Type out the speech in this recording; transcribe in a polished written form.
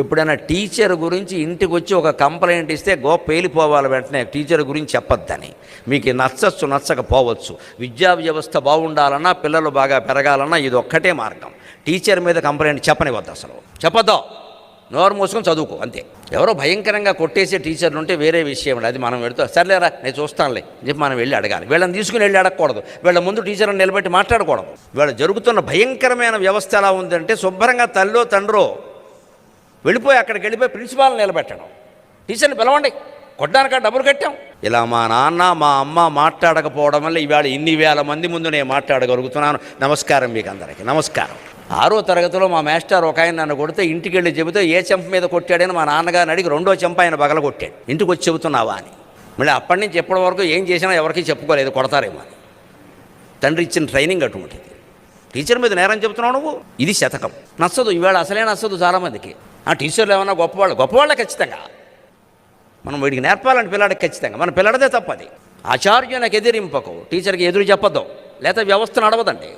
ఎప్పుడైనా టీచర్ గురించి ఇంటికి వచ్చి ఒక కంప్లైంట్ ఇస్తే పేలిపోవాలి వెంటనే టీచర్ గురించి చెప్పొద్దని. మీకు నచ్చచ్చు నచ్చకపోవచ్చు, విద్యా వ్యవస్థ బాగుండాలన్నా పిల్లలు బాగా పెరగాలన్నా ఇది ఒక్కటే మార్గం. టీచర్ మీద కంప్లైంట్ చెప్పనివద్దు, అసలు చెప్పొద్దు, నోరు మూసుకొని చదువుకో అంతే. ఎవరో భయంకరంగా కొట్టేసే టీచర్లు ఉంటే వేరే విషయం, అది మనం వెళుతూ సర్లేరా నేను చూస్తానులే అని చెప్పి మనం వెళ్ళి అడగాలి. వీళ్ళని తీసుకుని వెళ్ళి అడగకూడదు, వీళ్ళ ముందు టీచర్ని నిలబెట్టి మాట్లాడకూడదు. వీళ్ళ జరుగుతున్న భయంకరమైన వ్యవస్థ ఎలా ఉందంటే శుభ్రంగా తల్లో తండ్రో వెళ్ళిపోయి అక్కడికి వెళ్ళిపోయి ప్రిన్సిపాల్ని నిలబెట్టడం, టీచర్ని పిలవండి, కొట్టడానిక డబ్బులు కట్టాం. ఇలా మా నాన్న మా అమ్మ మాట్లాడకపోవడం వల్ల ఇవాళ ఇన్ని వేల మంది ముందు నేను మాట్లాడగలుగుతున్నాను. నమస్కారం మీకు అందరికీ, నమస్కారం. 6వ తరగతిలో మా మాస్టర్ ఒక ఆయన నన్ను కొడితే ఇంటికి వెళ్ళి చెబితే ఏ చెంప మీద కొట్టాడని మా నాన్నగారిని అడిగి 2వ చెంప ఆయన బగల కొట్టాడు. ఇంటికి వచ్చి చెబుతున్నావా అని. మళ్ళీ అప్పటి నుంచి ఎప్పటి వరకు ఏం చేసినా ఎవరికి చెప్పుకోలేదు, కొడతారేమో అని. తండ్రి ఇచ్చిన ట్రైనింగ్ అటువంటిది. టీచర్ మీద నేరం చెబుతున్నావు నువ్వు, ఇది శతకం. నచ్చదు, ఈవేళ అసలే నచ్చదు చాలామందికి. ఆ టీచర్లు ఏమన్నా గొప్పవాళ్ళే ఖచ్చితంగా. మనం వీడికి నేర్పాలంటే పిల్లాడికి ఖచ్చితంగా, మన పిల్లడదే తప్పది. ఆచార్యునికి ఎదిరింపకు, టీచర్కి ఎదురు చెప్పద్దు, లేకపోతే వ్యవస్థ నడవదండి.